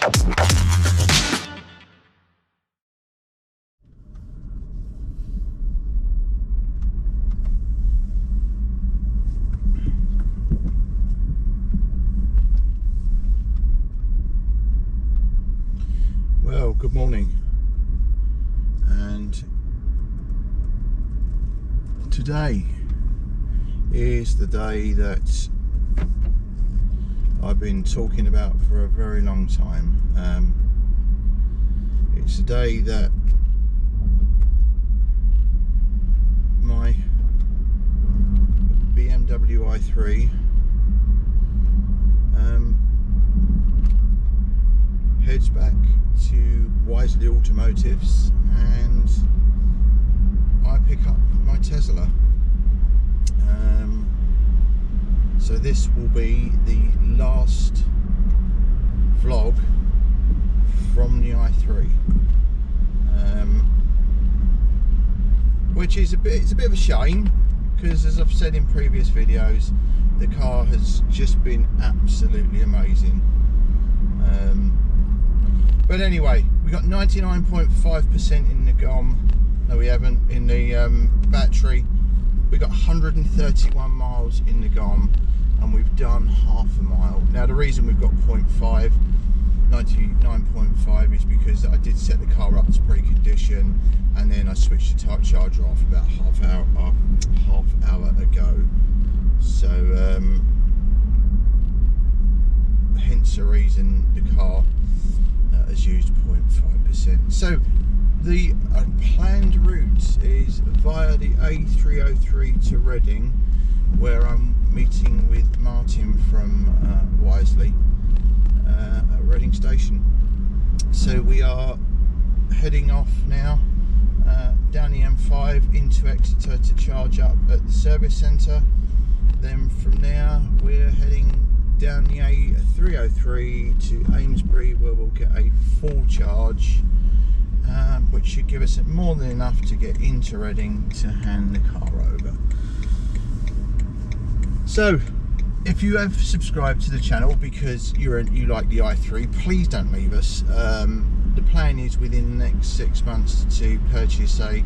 Well, good morning, and today is the day that I've been talking about for a very long time. It's the day that my BMW i3 heads back to Wisely Automotives and I pick up my Tesla. So this will be the last vlog from the i3, which is it's a bit of a shame, because as I've said in previous videos, the car has just been absolutely amazing. But anyway, we got 99.5% in the GOM. No, we haven't. In the battery, we got 131 miles in the GOM, and we've done half a mile. Now, the reason we've got 0.5, 99.5, is because I did set the car up to precondition, and then I switched the charger off about half hour ago. So, hence the reason the car has used 0.5%. So the planned route is via the A303 to Reading, where I'm meeting with Martin from Wisely at Reading Station. So we are heading off now down the M5 into Exeter to charge up at the service centre. Then from there we're heading down the A303 to Amesbury, where we'll get a full charge, which should give us more than enough to get into Reading to hand the car over. So if you have subscribed to the channel because you like the i3, please don't leave us. The plan is within the next 6 months to purchase a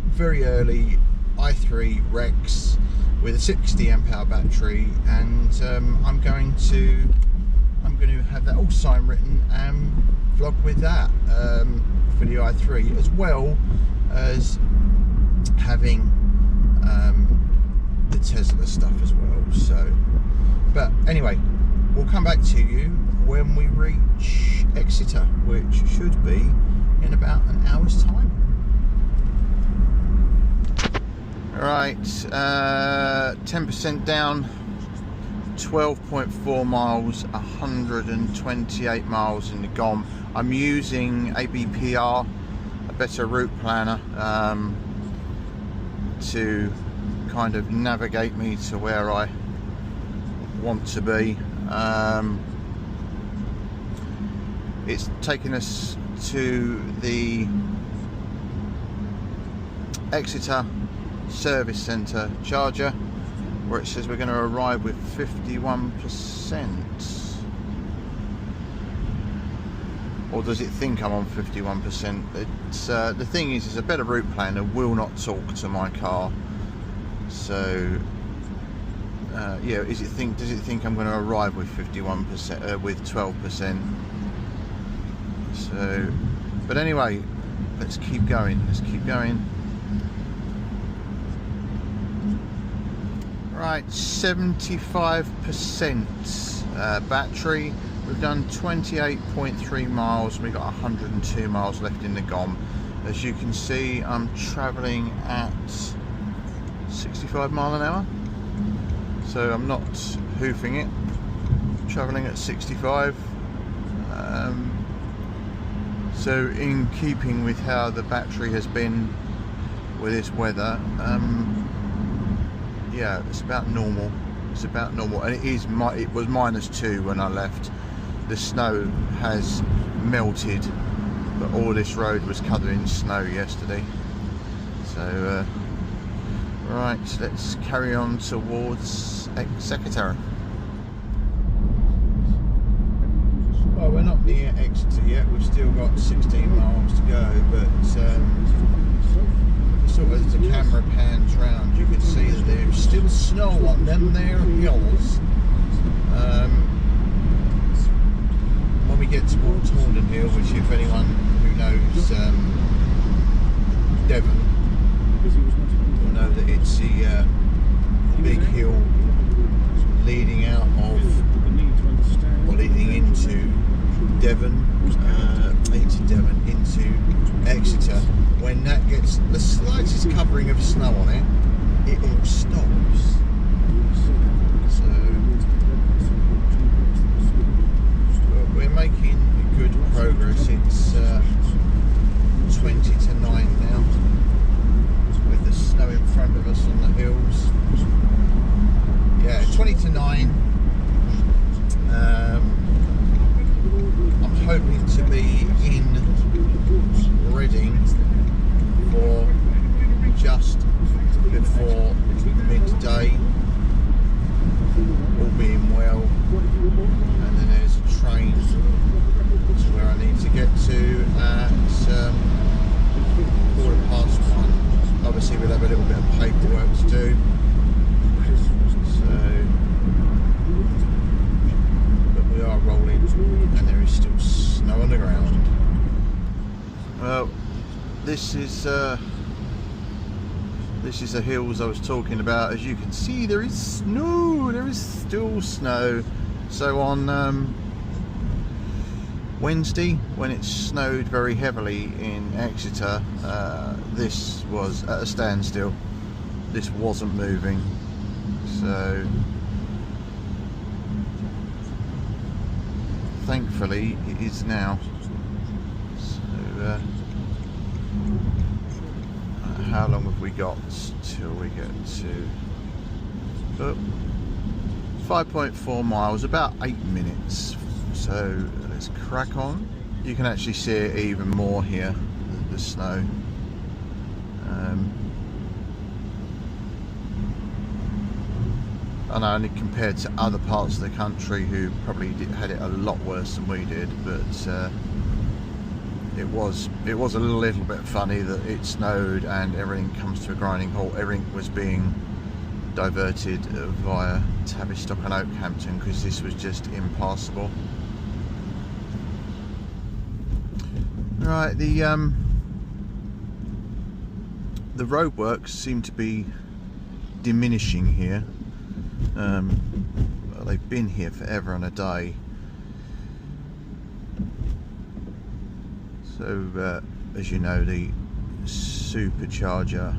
very early i3 Rex with a 60 amp hour battery, and I'm going to have that all sign written and vlog with that for the i3, as well as having the Tesla stuff as well. So, but anyway, we'll come back to you when we reach Exeter, which should be in about an hour's time. Right, 10% down, 12.4 miles, 128 miles in the GOM. I'm using ABPR, a better route planner, to kind of navigate me to where I want to be. It's taken us to the Exeter service centre charger, where it says we're going to arrive with 51%, or does it think I'm on 51%? It's the thing is a better route planner will not talk to my car, so yeah, does it think I'm going to arrive with 51%, with 12%? So, but anyway, let's keep going. Right, 75% battery. We've done 28.3 miles. We've got 102 miles left in the GOM. As you can see, I'm travelling at 65 mile an hour. So I'm not hoofing it. I'm travelling at 65. So in keeping with how the battery has been with this weather, yeah, it's about normal. And it was -2 when I left. The snow has melted, but all this road was covered in snow yesterday. So right, let's carry on towards Exeter. we're not near Exeter yet. We've still got 16 miles to go, but sort of as the camera pans round, you can see that there's still snow on them there hills. When we get towards Hornden Hill, which if anyone who knows Devon will know that it's the big hill leading out of, or leading into Devon, into Exeter. When that gets the slightest covering of snow on it, it all stops. So we're making good progress. It's 20 to 9 now, with the snow in front of us on the hills. Yeah, 20 to 9. I'm hoping to be in Reading for just before midday, all being well, and then there's a train to where I need to get to at 1:15. Obviously we'll have a little bit of paperwork to do, so, but we are rolling, and there is still snow on the ground. Well, this is the hills I was talking about. As you can see, there is snow. There is still snow. So on Wednesday, when it snowed very heavily in Exeter, this was at a standstill. This wasn't moving. So thankfully it is now. So how long have we got till we get to 5.4 miles, about 8 minutes. So let's crack on. You can actually see it even more here, the snow. And only compared to other parts of the country who probably had it a lot worse than we did, but it was a little bit funny that it snowed and everything comes to a grinding halt. Everything was being diverted via Tavistock and Oakhampton because this was just impassable. Right, the roadworks seem to be diminishing here. They've been here forever and a day. So as you know, the supercharger,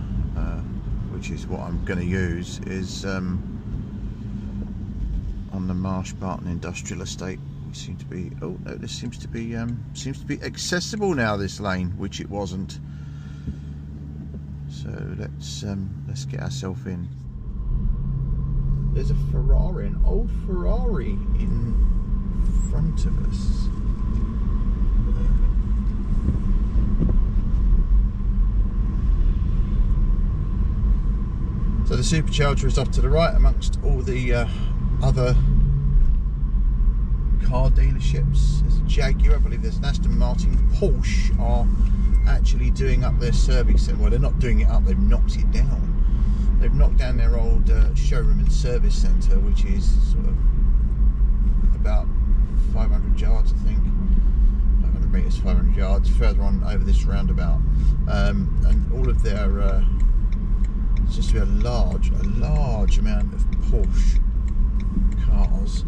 which is what I'm going to use, is on the Marsh Barton Industrial Estate. We seem to be, oh no, this seems to be accessible now, this lane, which it wasn't. So let's get ourselves in. There's a Ferrari, an old Ferrari in front of us. So the supercharger is off to the right amongst all the other car dealerships. There's a Jaguar, I believe there's an Aston Martin. Porsche are actually doing up their service centre. Well, they're not doing it up, they've knocked it down. They've knocked down their old showroom and service centre, which is sort of about 500 yards, I think. 500 metres, 500 yards further on over this roundabout. And all of their it's just a large amount of Porsche cars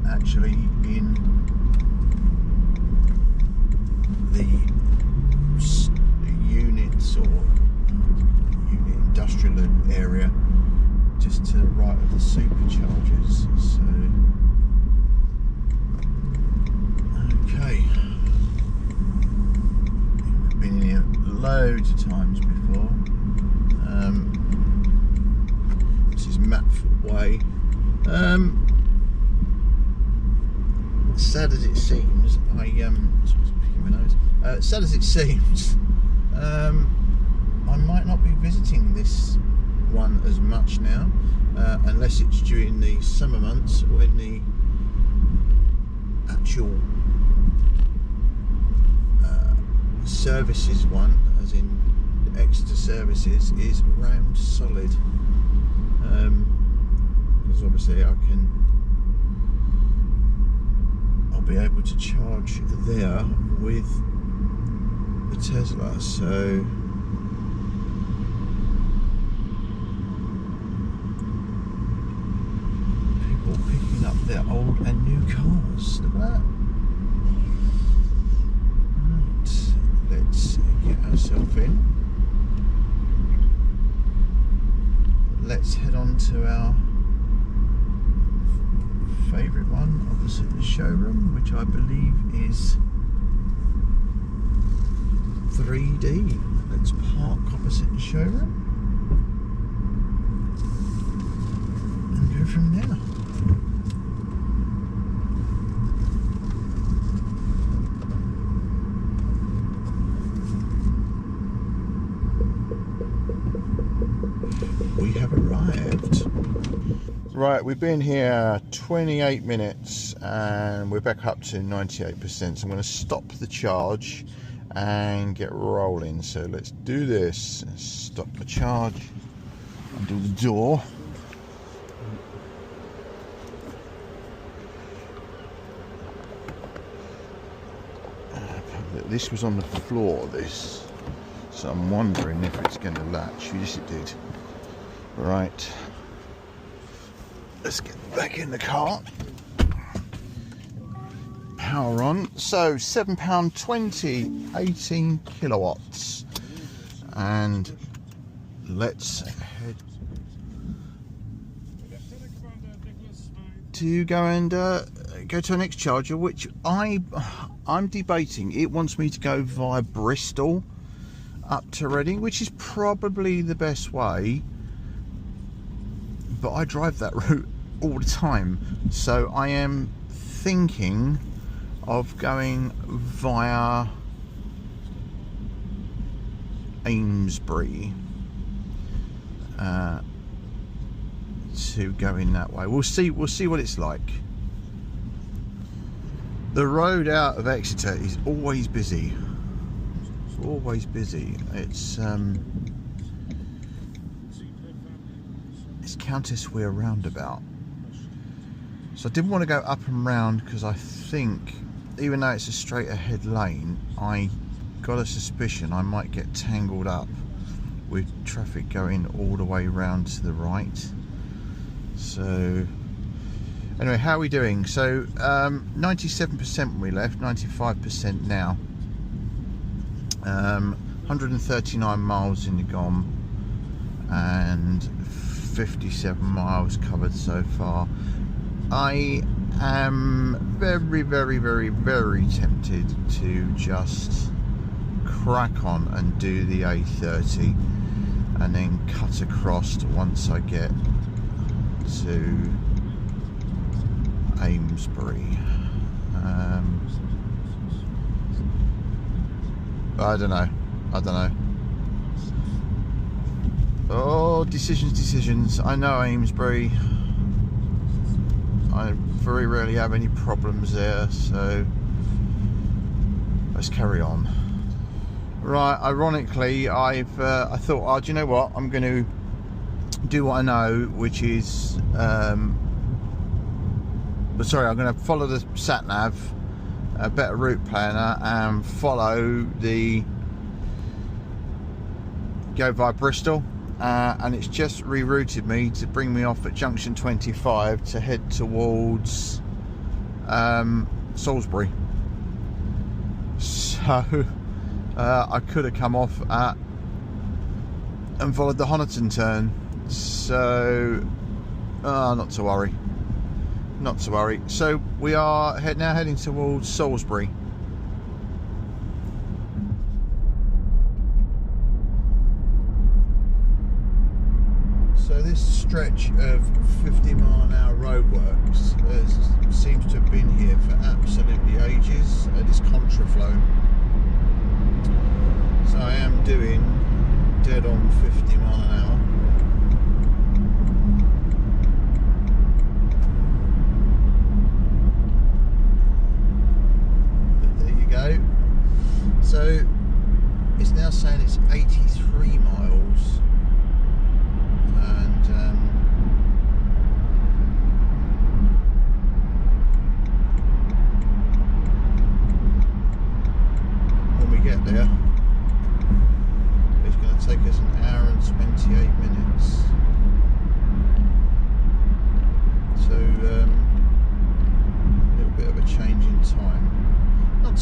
actually in the units or unit industrial area just to the right of the superchargers. So okay, we've been in here loads of times before. This is Matford Way. Sad as it seems, sad as it seems, I might not be visiting this one as much now, unless it's during the summer months when the actual services one, as in Exeter services, is round solid. Because obviously I'll be able to charge there with the Tesla. So people picking up their old and new cars. Look at that. Right, let's get ourselves in. Let's head on to our favourite one opposite the showroom, which I believe is 3D. Let's park opposite the showroom and go from there. We have arrived. Right, we've been here 28 minutes and we're back up to 98%. So I'm going to stop the charge and get rolling. So let's do this. Stop the charge, undo the door. This was on the floor, this. So I'm wondering if it's going to latch. Yes, it did. Right. Let's get back in the car. Power on. So £7.20, 18 kilowatts. And let's head to go and go to our next charger, which I'm debating. It wants me to go via Bristol up to Reading, which is probably the best way, but I drive that route all the time, so I am thinking of going via Amesbury to go in that way. We'll see what it's like. The road out of Exeter is always busy. Always busy. It's Countess Weir roundabout, so I didn't want to go up and round because I think, even though it's a straight ahead lane, I got a suspicion I might get tangled up with traffic going all the way round to the right. So anyway, how are we doing? So 97% when we left, 95% now. 139 miles in the GOM and 57 miles covered so far. I am very, very, very, very tempted to just crack on and do the A30 and then cut across once I get to Amesbury. I don't know. Oh, decisions. I know Amesbury. I very rarely have any problems there, so let's carry on. Right, ironically, I thought, oh, do you know what? I'm going to do what I know, which is, I'm going to follow the sat nav, a better route planner, and follow the go via Bristol, and it's just rerouted me to bring me off at junction 25 to head towards Salisbury. So I could have come off at and followed the Honiton turn, so not to worry. So we are now heading towards Salisbury. So this stretch of 50-mile-an-hour roadworks seems to have been here for absolutely ages. This contraflow. So I am doing dead on 50 mile an hour.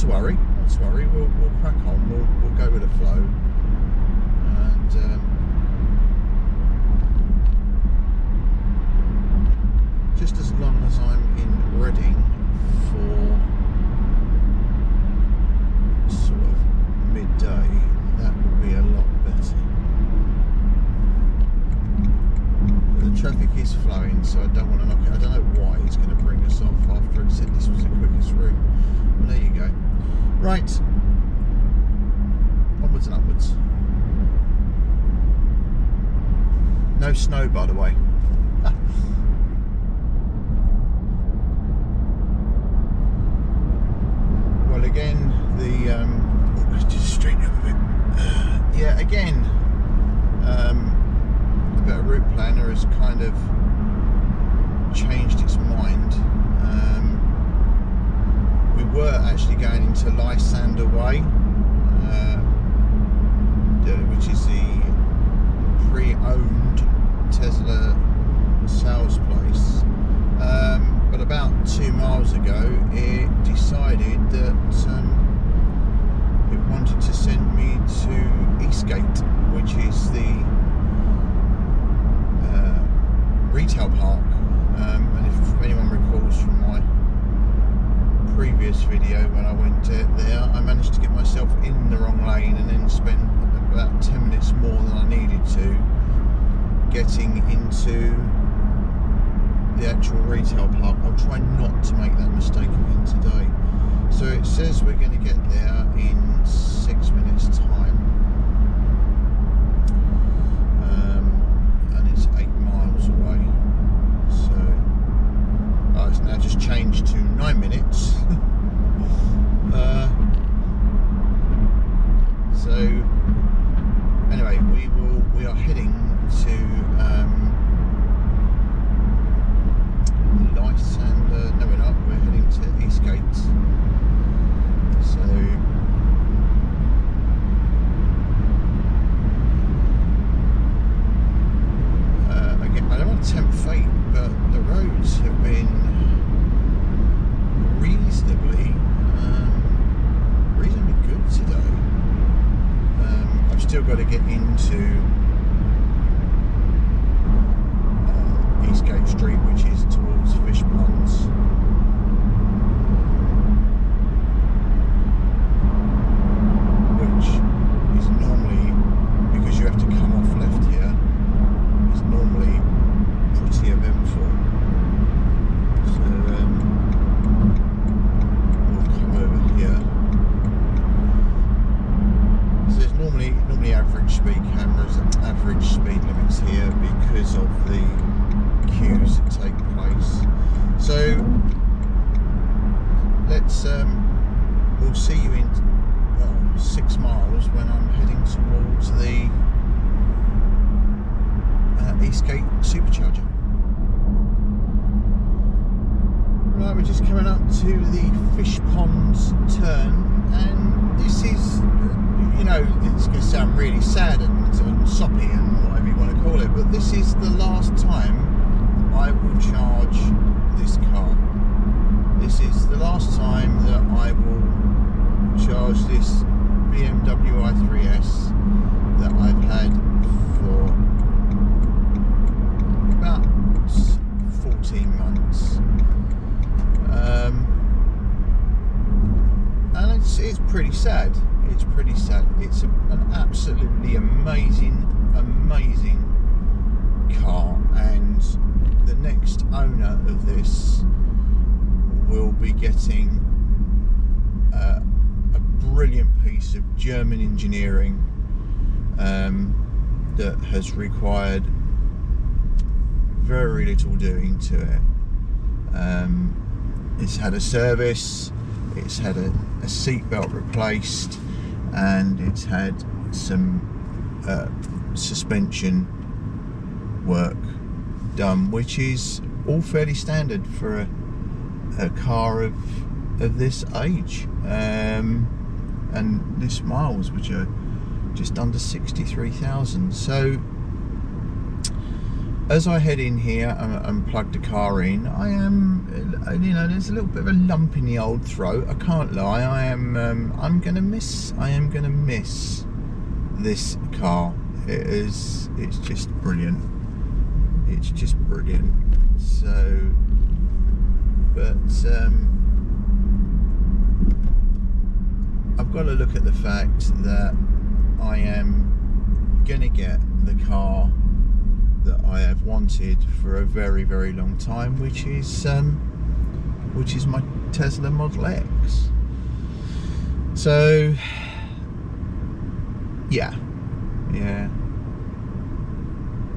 to worry. Not to worry. We'll crack on. We'll go with the flow. And just as long as I'm in Reading for sort of midday, that would be a lot better. But the traffic is flowing, so I don't want to knock it. I don't know why he's going to bring us off after it said this was the quickest route. Well, there you go. Right, onwards and upwards. No snow, by the way. Well, again, let's just straighten up a bit. Yeah, again, the Better Route Planner has kind of changed its mind. We were actually going into Lysander Way, which is the pre-owned Tesla sales place. But about 2 miles ago, it decided that it wanted to send me to Eastgate, which is the retail park. And if anyone recalls from my previous video when I went there, I managed to get myself in the wrong lane and then spent about 10 minutes more than I needed to getting into the actual retail park. I'll try not to make that mistake again today. So it says we're going to get there in 6 minutes time, and it's 8 miles away. So it's now just changed to 9 minutes. So anyway, we are heading to Lysander. No, we're not. We're heading to Eastgate. So again, I don't want to tempt fate, but the roads have been reasonably good today. I've still got to get into Eastgate Street, which is towards Fish Ponds. Which is normally, because you have to come off left here, is normally pretty eventful. So we'll come over here. So there's normally average speed cameras and average speed limits here because of the queues that take place. So let's we'll see you in 6 miles when I'm heading towards the Eastgate supercharger. Right, we're just coming up to the Fish Ponds turn, and this is, you know, it's going to sound really sad and soppy and whatever you want to call it, but this is the last time I will charge this car. This is the last time that I will charge this BMW i3S that I've had for about 14 months. And it's pretty sad. It's pretty sad. It's an absolutely amazing car, and the next owner of this will be getting a brilliant piece of German engineering that has required very little doing to it. It's had a service, it's had a seatbelt replaced, and it's had some suspension work done, which is all fairly standard for a car of this age, and this miles, which are just under 63,000. So as I head in here and plug the car in, I am, you know, there's a little bit of a lump in the old throat. I can't lie. I'm gonna miss this car. It's just brilliant. It's just brilliant. So, but I've got to look at the fact that I am gonna get the car that I have wanted for a very, very long time, which is my Tesla Model X. So yeah.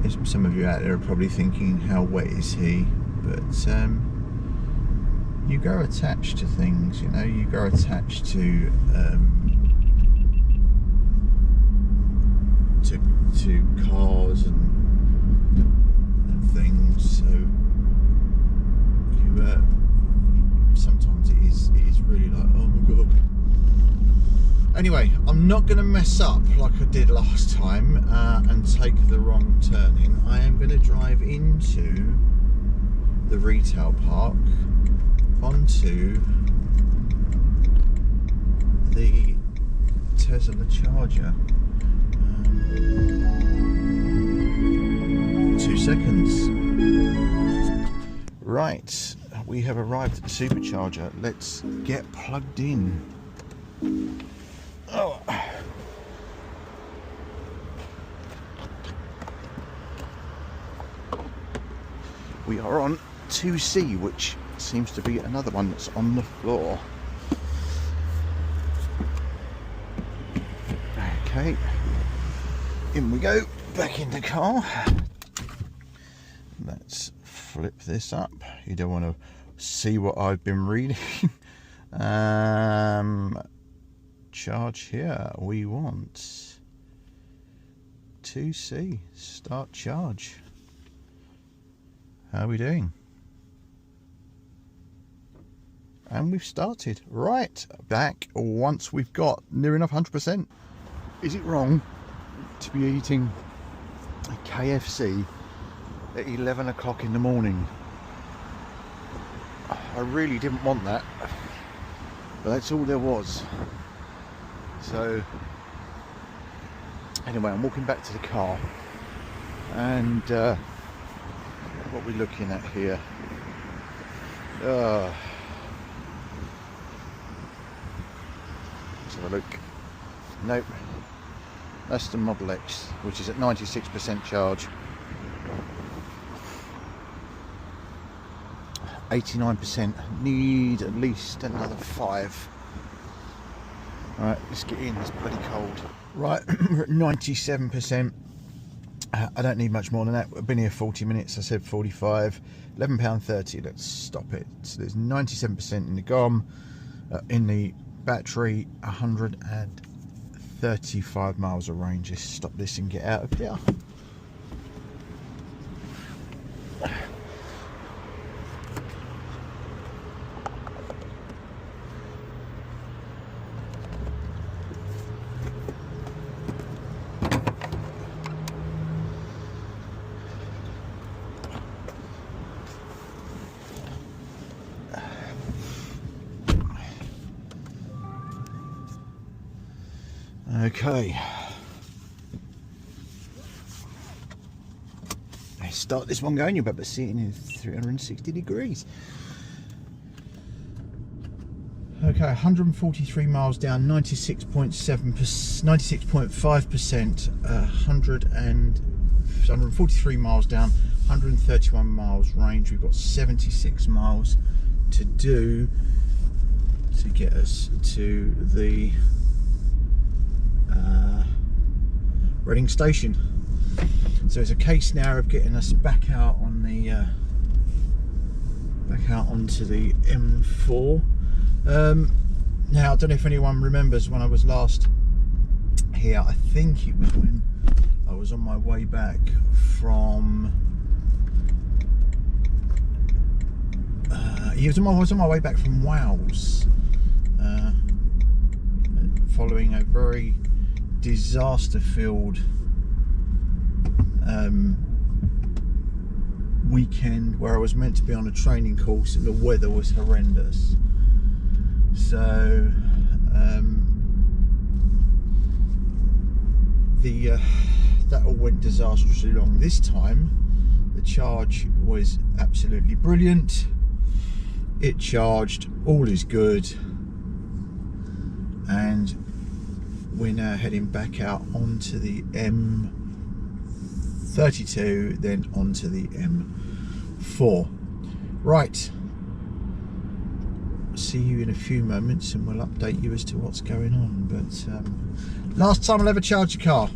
There's some of you out there are probably thinking, how wet is he? But you grow attached to things, you know. You grow attached to cars and things. So you sometimes it is really like, oh my god. Anyway, I'm not going to mess up like I did last time and take the wrong turning. I am going to drive into the retail park onto the Tesla charger. 2 seconds. Right, we have arrived at the supercharger. Let's get plugged in. Oh. We are on 2C, which seems to be another one that's on the floor. Okay, in we go, back in the car. Let's flip this up. You don't want to see what I've been reading. Charge here. We want 2C. Start charge. How are we doing? And we've started. Right, back once we've got near enough 100%. Is it wrong to be eating a KFC at 11 o'clock in the morning? I really didn't want that, but that's all there was. So anyway, I'm walking back to the car, and what we're looking at here, let's have a look. Nope, that's the Model X, which is at 96% charge. 89%, need at least another 5. Alright, let's get in, it's bloody cold. Right, we're at 97%. I don't need much more than that. I've been here 40 minutes, I said 45. £11.30, let's stop it. So there's 97% in the GOM, in the battery, 135 miles of range. Let's stop this and get out of here. Okay, let's start this one going. You'll be able to see it in 360 degrees. Okay, 143 miles down, 96.5%, 143 miles down, 131 miles range. We've got 76 miles to do to get us to the Reading station. So it's a case now of getting us back out on the back out onto the M4. Now I don't know if anyone remembers when I was last here. I think it was when I was on my way back from I was on my way back from Wales, following a very disaster-filled weekend where I was meant to be on a training course and the weather was horrendous. So that all went disastrously wrong. This time the charge was absolutely brilliant. It charged, all is good, and we're now heading back out onto the M32, then onto the M4. Right, see you in a few moments and we'll update you as to what's going on. But last time I'll ever charge a car,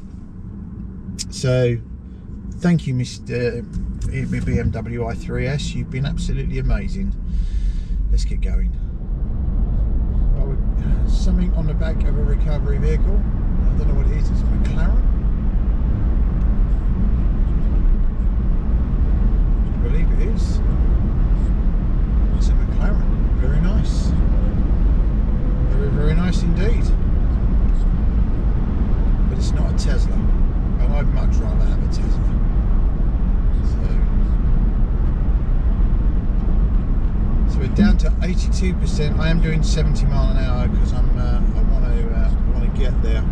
so thank you, Mr. BMW i3S. You've been absolutely amazing. Let's get going. Well, something on the back of a recovery vehicle. I don't know what it is. It's a McLaren. I believe it is. It's a McLaren. Very nice. Very, very nice indeed. But it's not a Tesla. And I'd much rather have a Tesla. So we're down to 82%. I am doing 70 mile an hour because I want to get there.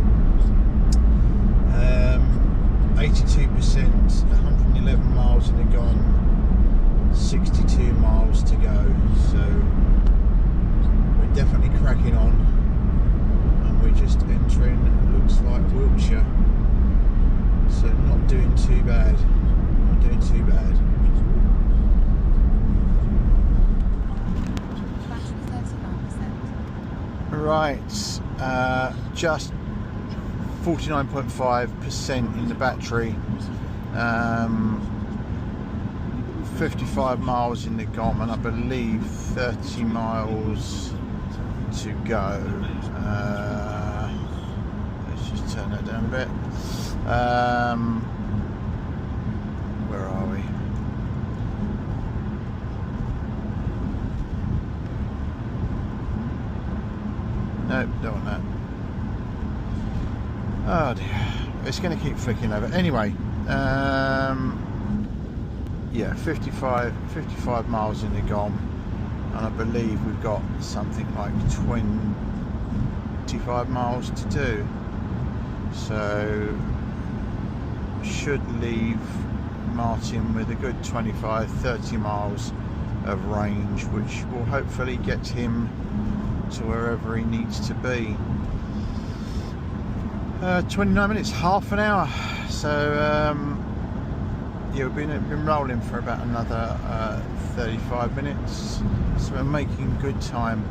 82%, 111 miles in the gone, 62 miles to go. So we're definitely cracking on, and we're just entering, it looks like, Wiltshire. So not doing too bad. Not doing too bad. Right, just 49.5% in the battery, 55 miles in the GOM, and I believe 30 miles to go. Let's just turn that down a bit. Where are we? Nope, don't want that. Oh dear, it's going to keep flicking over. Anyway, yeah, 55 miles in the GOM, and I believe we've got something like 25 miles to do. So should leave Martin with a good 25-30 miles of range, which will hopefully get him to wherever he needs to be. 29 minutes, half an hour. So yeah, we've been rolling for about another 35 minutes. So we're making good time.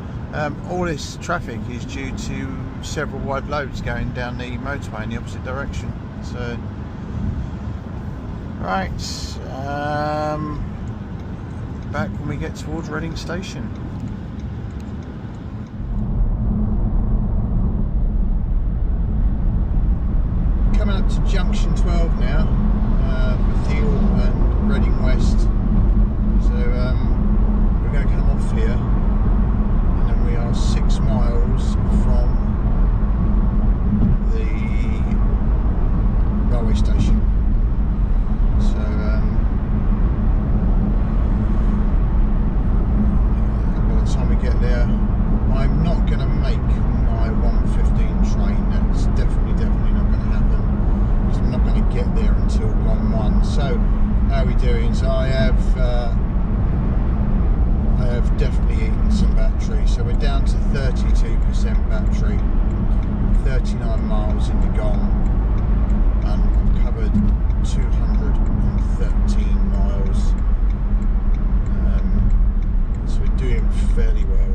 All this traffic is due to several wide loads going down the motorway in the opposite direction. So right, back when we get towards Reading Station. Coming up to junction 12 now, for Thiel and Reading West. So we're going to come off here, and then we are 6 miles from the railway station. So by the time we get there, I'm not going to make my 1:15 train. That's definitely not going to happen. I'm not going to get there until 1:01. So how are we doing? So I have definitely eaten some battery. So we're down to 32% battery, 39 miles in the GOM, and I've covered 213 miles. So we're doing fairly well.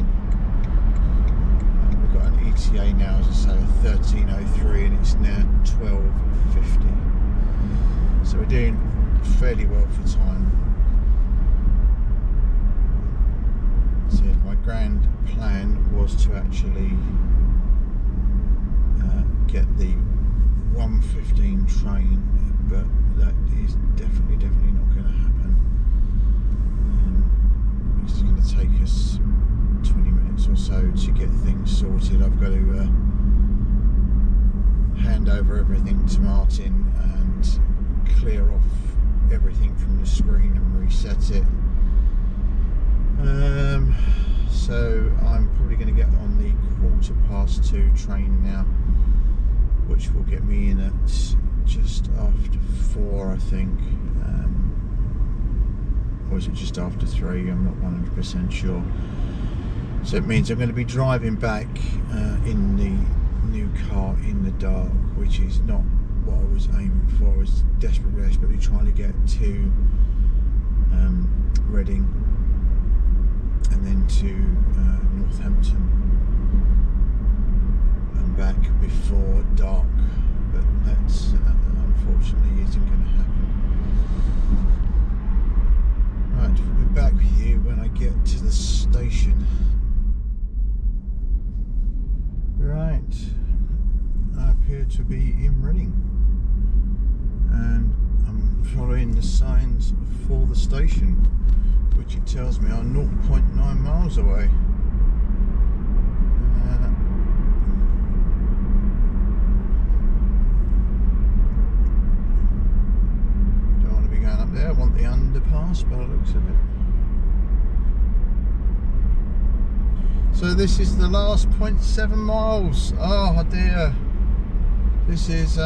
We've got an ETA now, as I say, 13:03, and it's now 12:50. So we're doing fairly well for time. So my grand plan was to actually get the 1:15 train, but that is definitely not going to happen. It's going to take us 20 minutes or so to get things sorted. I've got to hand over everything to Martin and clear off everything from the screen and reset it. So I'm probably going to get on the 2:15 train now, which will get me in at just after 4, I think. Or is it just after 3? I'm not 100% sure. So it means I'm going to be driving back in the new car in the dark, which is not what I was aiming for. I was desperately trying to get to Reading and then to Northampton and back before dark, but that's unfortunately isn't going to happen. Right, we'll be back with you when I get to the station. Right, I appear to be in Reading and I'm following the signs for the station, which it tells me are 0.9 miles away. Don't want to be going up there, I want the underpass by the looks of it. So this is the last 0.7 miles. Oh dear. This is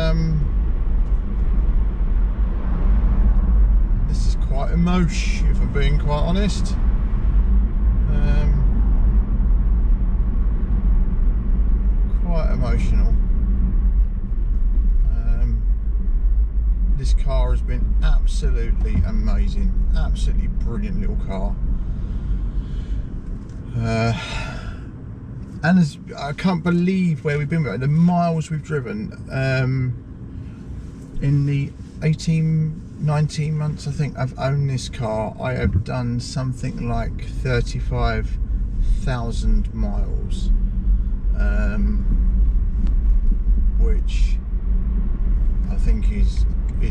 quite emosh, if I'm being quite honest. Quite emotional. This car has been absolutely amazing, absolutely brilliant little car. And I can't believe where we've been, the miles we've driven in the 19 months I think I've owned this car. I have done something like 35,000 miles, which I think is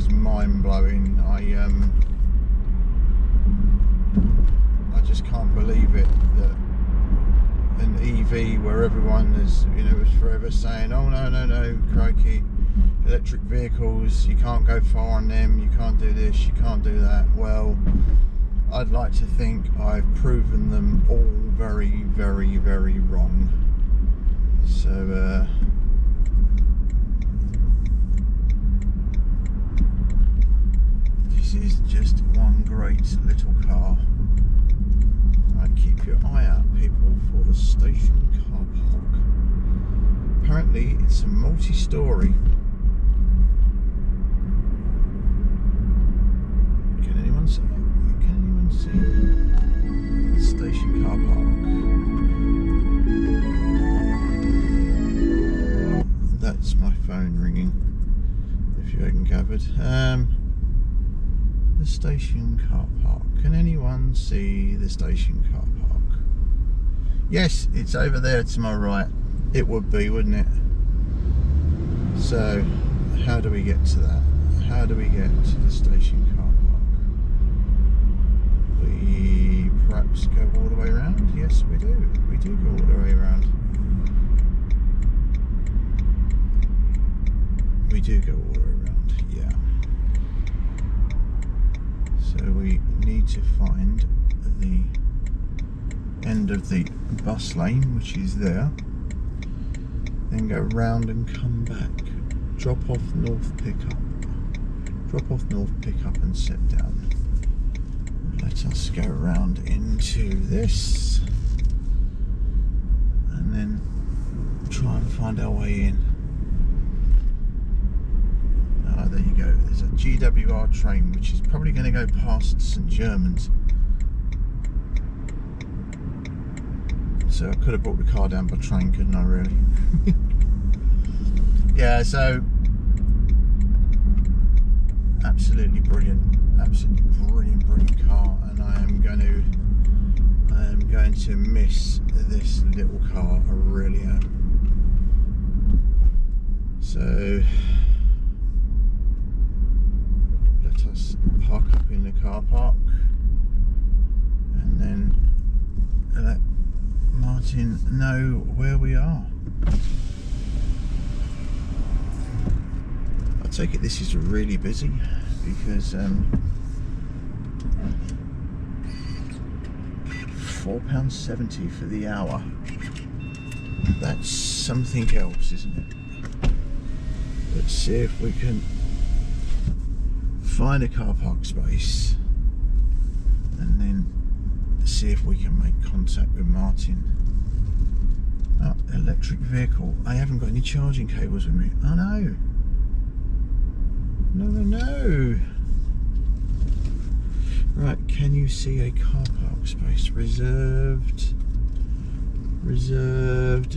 mind-blowing. I just can't believe it that an EV, where everyone is, was forever saying, oh no, crikey, electric vehicles, you can't go far on them, you can't do this, you can't do that. Well, I'd like to think I've proven them all very, very, very wrong. So this is just one great little car. Right, keep your eye out, people, for the station car park. Apparently it's a multi-storey. Can anyone see it? Can anyone see the station car park? That's my phone ringing, if you hadn't gathered. The station car park. Can anyone see the station car park? Yes, it's over there to my right. It would be, wouldn't it? So, how do we get to that? How do we get to the station car park? We perhaps go all the way around? Yes, we do. We do go all the way around. We do go all the way around, yeah. So we need to find the end of the bus lane, which is there, then go round and come back, drop off north pickup and set down. Let us go around into this and then try and find our way in. There you go, there's a GWR train which is probably going to go past St Germans. So I could have brought the car down by train, couldn't I, really? Yeah, so absolutely brilliant car, and I am going to miss this little car. I really am. So let us park up in the car park and then let Martin know where we are. I take it this is really busy, because £4.70 for the hour. That's something else, isn't it? Let's see if we can find a car park space and then see if we can make contact with Martin. Oh, electric vehicle. I haven't got any charging cables with me. Oh no. No. Right, can you see a car park space? Reserved.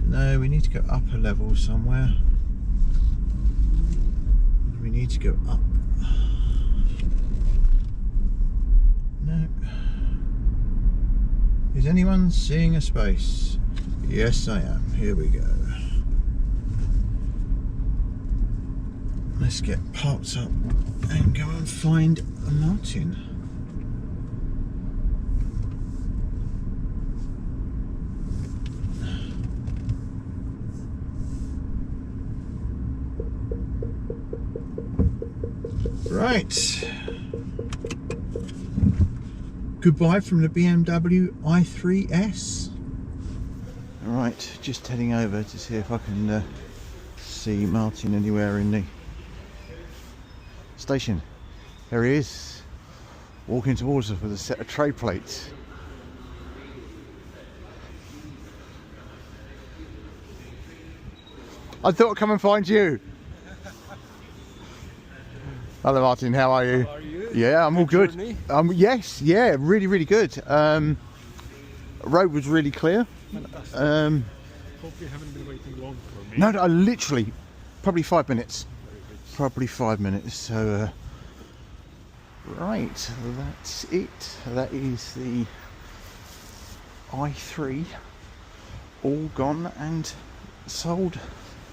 No, we need to go up a level somewhere. We need to go up. No. Is anyone seeing a space? Yes, I am. Here we go. Let's get parked up and go and find a Martin. Right. Goodbye from the BMW i3S. Alright, just heading over to see if I can see Martin anywhere in the station. There he is, walking towards us with a set of tray plates. I thought I'd come and find you. Hello Martin, how are you? How are you? Yeah, I'm all good. Yes, yeah, really good. Road was really clear. Fantastic. Hope you haven't been waiting long for me. No, I literally, probably 5 minutes. Probably 5 minutes. So, right, that's it. That is the i3, all gone and sold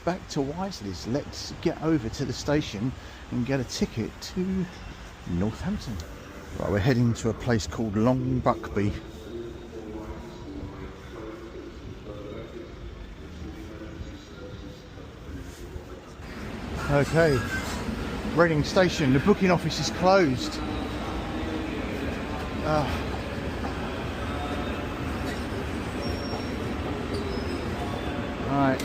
back to Wisley's. Let's get over to the station and get a ticket to Northampton. Right, we're heading to a place called Long Buckby. Okay, Reading Station, the booking office is closed. Right,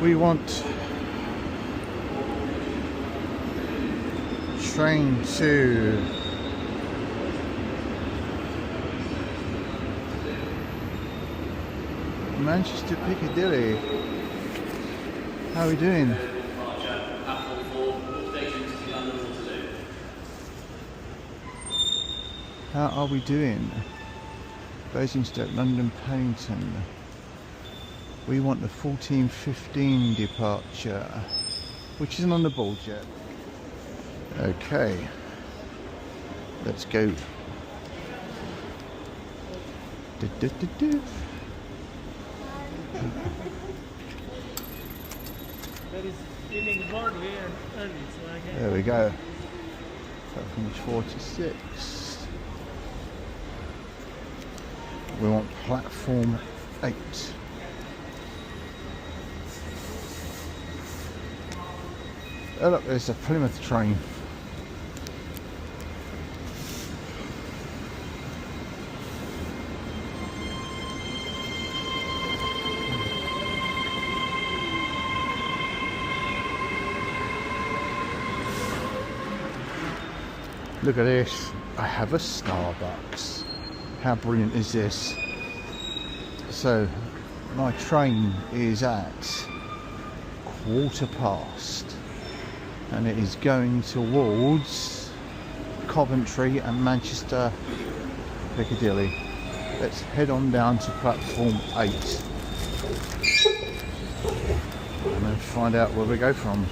we want train to Manchester Piccadilly. How are we doing? How are we doing? Basingstoke, London, Paddington. We want the 14:15 departure, which isn't on the board yet. Okay, let's go. There is feeling bored here early, so I can. There we go. Platform 46. We want platform 8. Oh look, there's a Plymouth train. Look at this, I have a Starbucks. How brilliant is this? So, my train is at past, and it is going towards Coventry and Manchester Piccadilly. Let's head on down to platform 8 and then find out where we go from.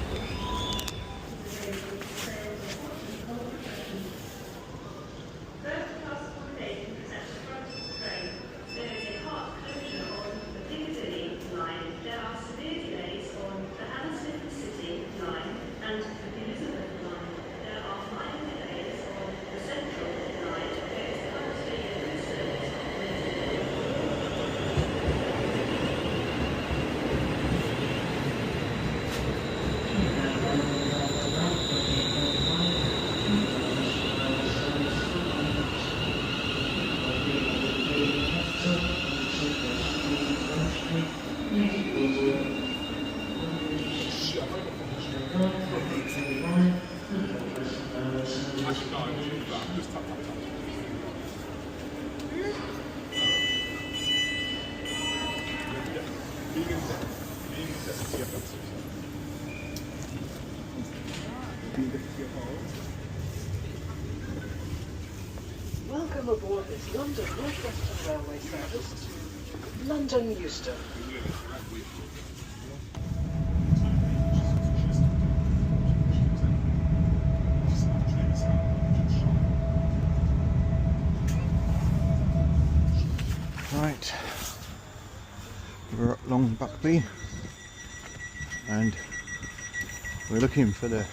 Welcome aboard this London North Western Railway service to London Euston. Right, we're at Long Buckby and we're looking for the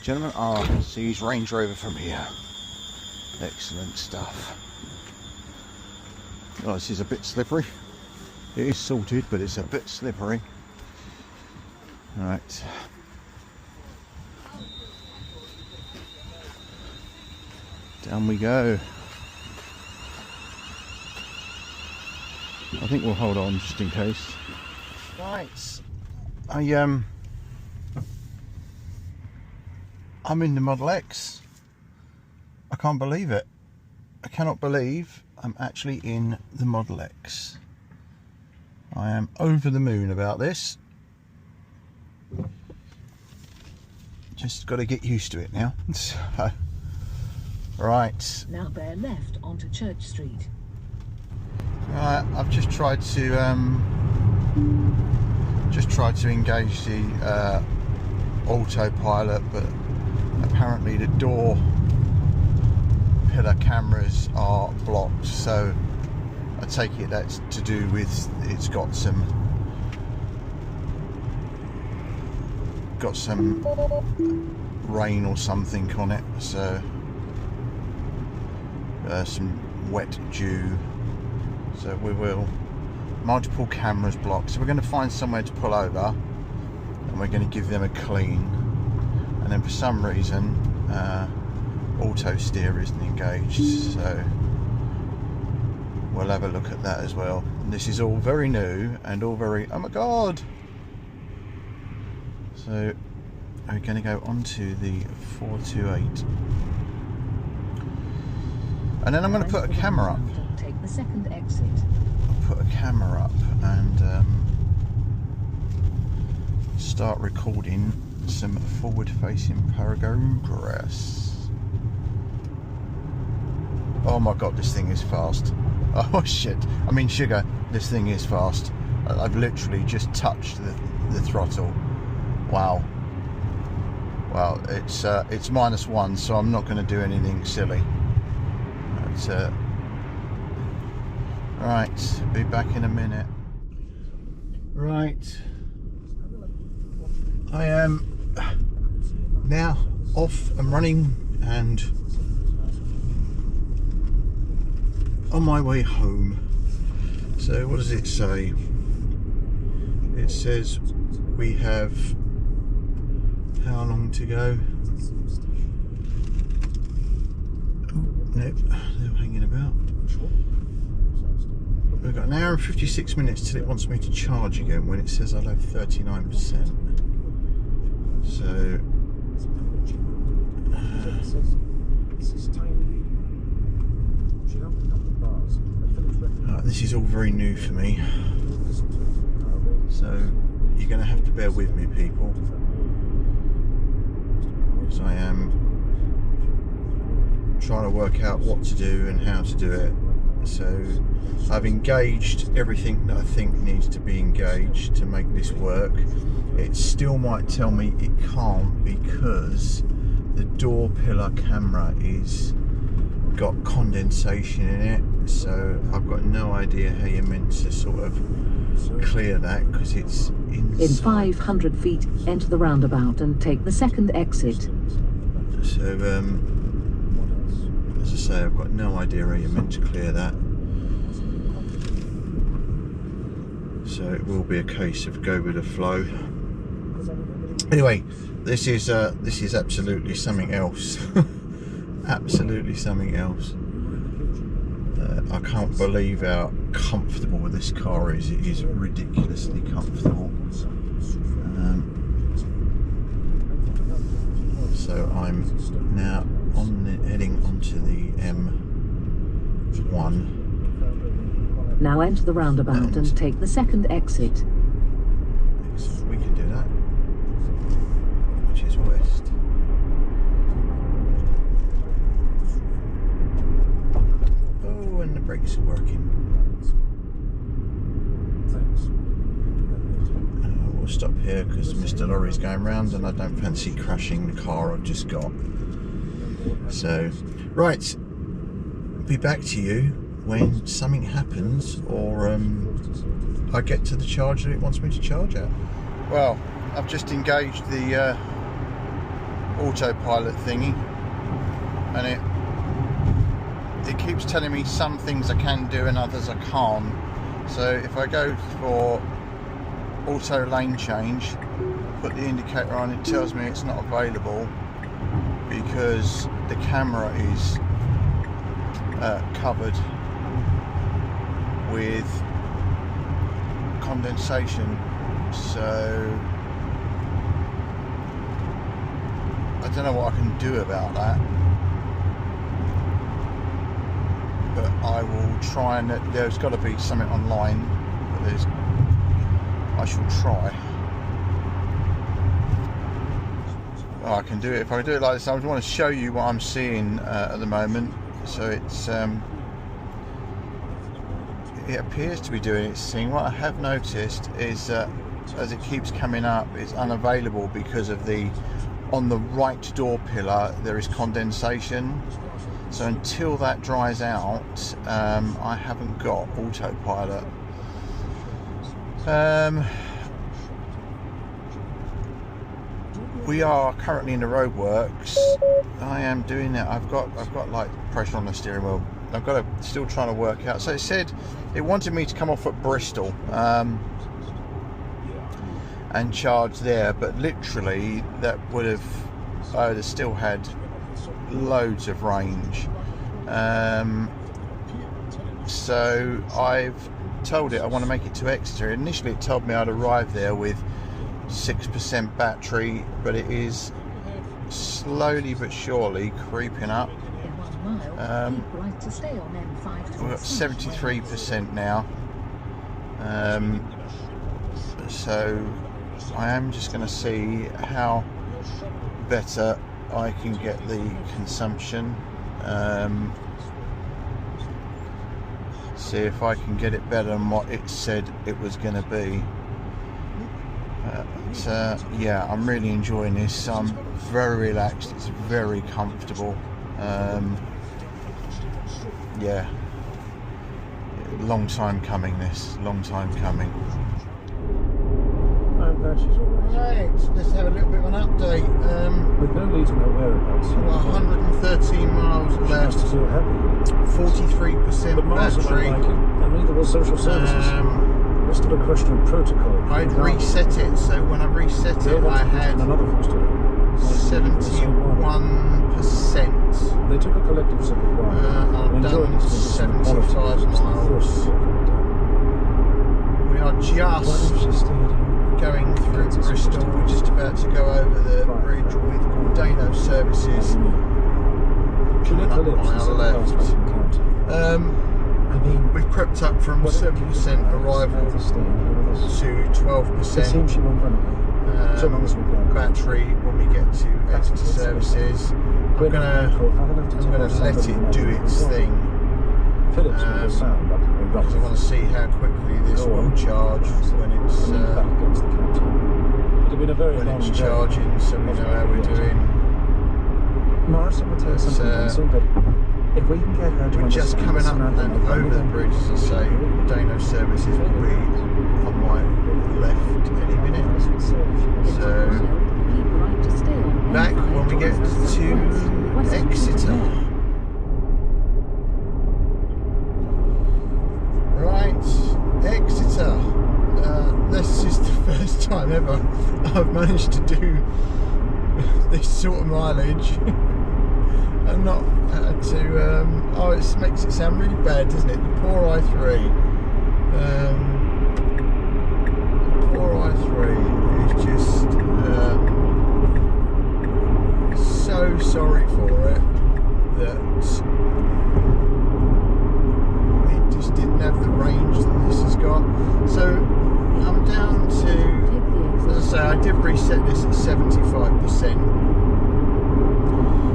gentleman. Ah, oh, see his Range Rover from here. Excellent stuff. Oh, this is a bit slippery. It is salted, but it's a bit slippery. Right. Down we go. I think we'll hold on just in case. Right. I'm in the Model X. I can't believe it. I cannot believe I'm actually in the Model X. I am over the moon about this. Just got to get used to it now. So, right. Now bear left onto Church Street. Right, I've just tried to engage the autopilot, but apparently the door pillar cameras are blocked. So I take it that's to do with it's got some rain or something on it. So some wet dew. So we will, multiple cameras blocked. So we're going to find somewhere to pull over and we're going to give them a clean. And then for some reason, auto steer isn't engaged. So we'll have a look at that as well. And this is all very new and all very, oh my God. So we're going to go onto the 428. And then I'm going to put a camera up. Take the second exit. I'll put a camera up and start recording some forward-facing progress. Oh my God, this thing is fast. Oh shit, I mean sugar, this thing is fast. I've literally just touched the throttle. Wow. Well, it's -1, so I'm not going to do anything silly. But, right, be back in a minute. Right, I am now off and running and on my way home. So what does it say? It says we have how long to go? Oh, nope, they're hanging about. We've got an hour and 56 minutes till it wants me to charge again when it says I'll have 39%. So this is all very new for me, so you're going to have to bear with me, people, because I am trying to work out what to do and how to do it. So I've engaged everything that I think needs to be engaged to make this work. It still might tell me it can't because the door pillar camera is got condensation in it, so I've got no idea how you're meant to sort of clear that because it's inside. In 500 feet, enter the roundabout and take the second exit. So as I say, I've got no idea how you're meant to clear that. So it will be a case of go with the flow. Anyway, this is absolutely something else. Absolutely something else. I can't believe how comfortable this car is. It is ridiculously comfortable. So I'm now heading onto the M1 Now enter the roundabout and take the second exit. We can do that, which is west. Oh, and the brakes are working. We'll stop here because Mr. Lorry's going round and I don't fancy crashing the car I've just got. So, right, I'll be back to you when something happens or I get to the charge that it wants me to charge at. Well, I've just engaged the autopilot thingy and it keeps telling me some things I can do and others I can't. So if I go for auto lane change, put the indicator on, it tells me it's not available because the camera is covered with condensation. So I don't know what I can do about that, but I will try and there's got to be something online, but I shall try. Oh, I can do it. If I do it like this, I would want to show you what I'm seeing at the moment. So it's it appears to be doing its thing. What I have noticed is that as it keeps coming up, it's unavailable because of on the right door pillar there is condensation. So until that dries out, I haven't got autopilot. We are currently in the roadworks. I am doing it. I've got like pressure on the steering wheel. I've got to still trying to work out. So it said it wanted me to come off at Bristol and charge there, but literally that would have I would have still had loads of range. So I've told it I want to make it to Exeter. Initially it told me I'd arrive there with 6% battery, but it is slowly but surely creeping up. We've got 73% now, so I am just going to see how better I can get the consumption, see if I can get it better than what it said it was going to be. Yeah, I'm really enjoying this. I'm very relaxed, it's very comfortable. Yeah, long time coming this, long time coming. I'm glad she's all right. Right, let's have a little bit of an update. With no need to know whereabouts. Well, 113 miles She left, must feel happy. 43% But Mars are battery. like it, and neither will social services. It's still a question of protocol. I'd reset it, so when I reset it I had another foster home. 71%. They took a collective sip of wine. I've done 75 miles. We are just going through Bristol. We're just about to go over the bridge with Dano services coming up on our left. We've crept up from 7% arrival to 12% battery when we get to Exeter services. I'm gonna let it do its thing, because I want to see how quickly this will charge when it's charging, so we know how we're doing. Marissa will tell something, but if we can get her to we're just coming up and over the bridge, as I say. Dano services will be on my left any minute. So back when we get to Exeter. Right, Exeter. This is the first time ever I've managed to do this sort of mileage. And not had to, oh, it makes it sound really bad, doesn't it? The poor i3. The poor i3 is just so sorry for it that it just didn't have the range I did reset this at 75%,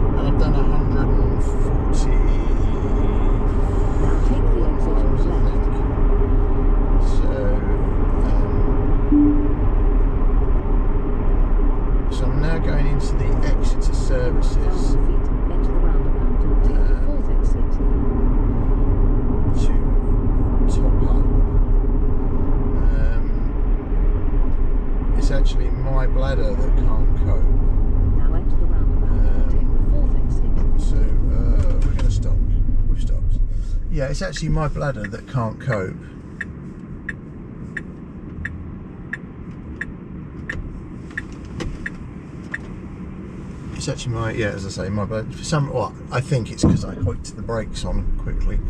and I've done 140 Now take the exit on miles, the I left. think. So I'm now going into the Exeter services 1,000 feet, enter the roundabout and take the fourth exit. to top up. It's actually my bladder that can't cope. Now enter the roundabout and take the fourth exit. So we're going to stop. We've stopped. Yeah, it's actually my bladder that can't cope. It's actually my, yeah, as I say, my bladder. For some, well, I think it's because I hooked the brakes on quickly.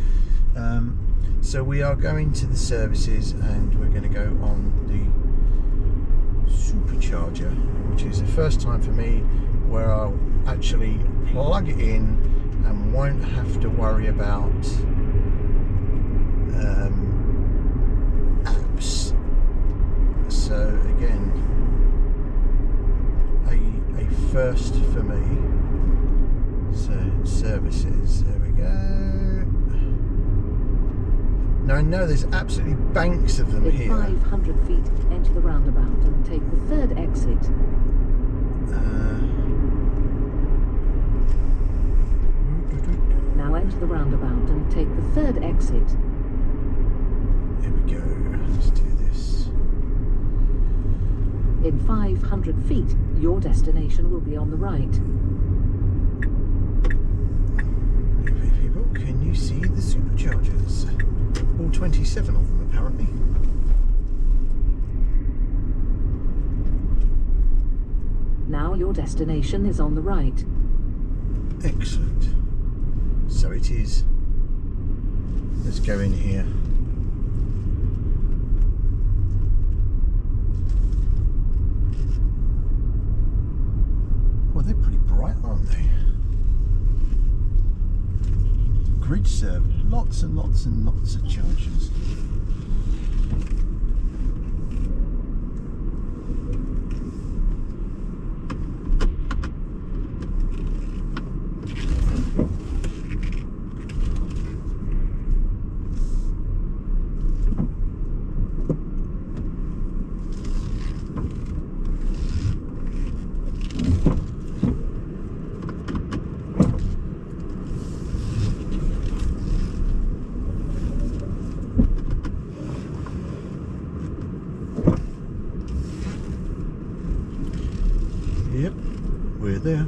So we are going to the services, and we're going to go on the supercharger, which is the first time for me where I'll actually plug it in and won't have to worry about apps. So again, a first for me. So services, there we go. Now I know there's absolutely banks of them In here. 500 feet, enter the roundabout and take the third exit. Now enter the roundabout and take the third exit. Here we go. Let's do this. In 500 feet, your destination will be on the right. People, can you see the superchargers? All 27 of them, apparently. Now your destination is on the right. Excellent. So it is. Let's go in here. Well, they're pretty bright, aren't they? Grid serve. Lots and lots and lots of chargers. Yep, we're there.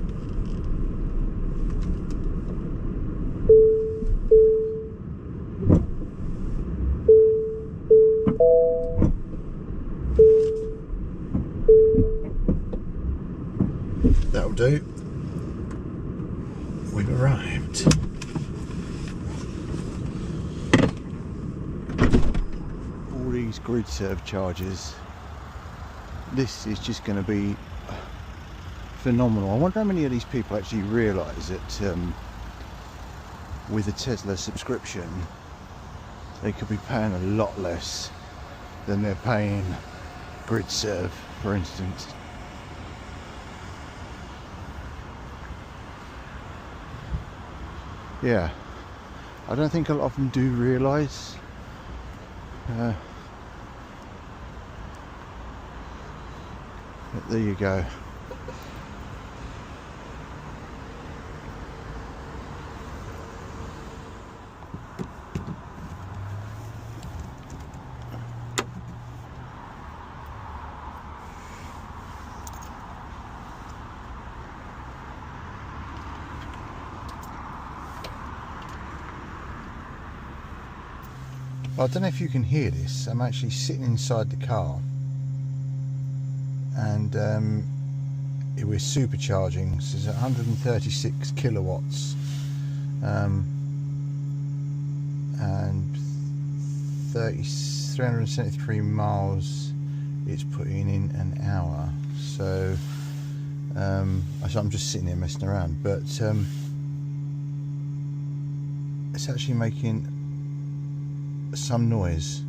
That'll do. We've arrived. All these grid serve chargers. This is just going to be phenomenal. I wonder how many of these people actually realise that with a Tesla subscription they could be paying a lot less than they're paying grid serve, for instance. Yeah, I don't think a lot of them do realise. But there you go. I don't know if you can hear this. I'm actually sitting inside the car, and we're supercharging. So it's 136 kilowatts, and 373 miles it's putting in an hour. So I'm just sitting here messing around, but it's actually making some noise.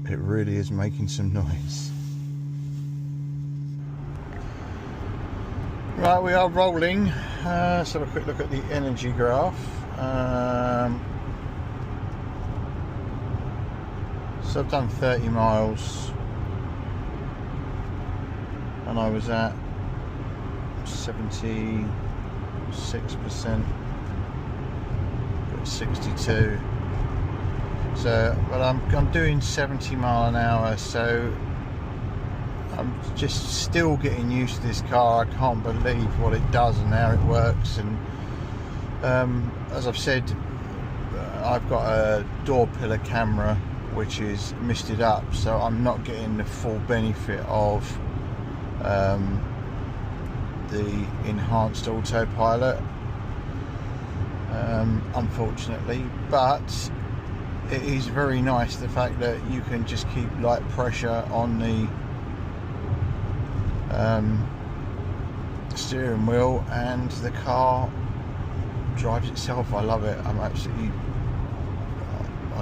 It really is making some noise. Right, we are rolling. Let's have a quick look at the energy graph. So I've done 30 miles and I was at 76%, got 62. So, but I'm doing 70 mile an hour, so I'm just still getting used to this car. I can't believe what it does and how it works. And as I've said, I've got a door pillar camera which is misted up, so I'm not getting the full benefit of the enhanced autopilot, unfortunately. But it is very nice the fact that you can just keep light pressure on the steering wheel and the car drives itself. I love it. I'm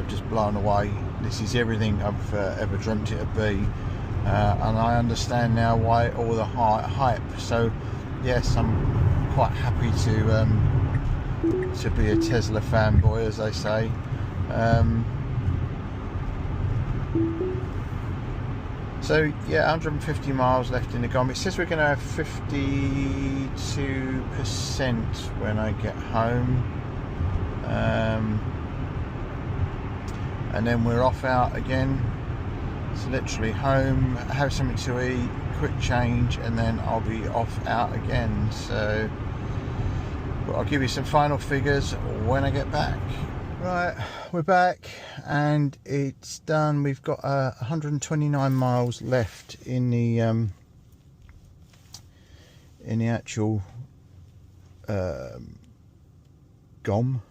just blown away. This is everything I've ever dreamt it to be, and I understand now why all the hype. So yes, I'm quite happy to be a Tesla fanboy, as they say. So yeah, 150 miles left in the gom. It says we're going to have 52% when I get home, and then we're off out again. It's literally home, have something to eat, quick change, and then I'll be off out again. So but I'll give you some final figures when I get back. Right, we're back and it's done. We've got 129 miles left in the actual GOM.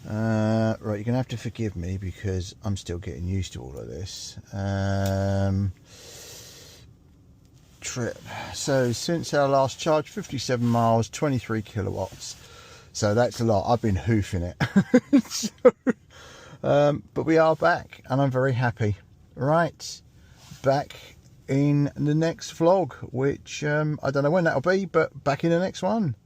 Right, you're gonna have to forgive me because I'm still getting used to all of this. Trip. So since our last charge, 57 miles, 23 kilowatts. So that's a lot. I've been hoofing it. But we are back and I'm very happy. Right, back in the next vlog, which I don't know when that'll be, but back in the next one.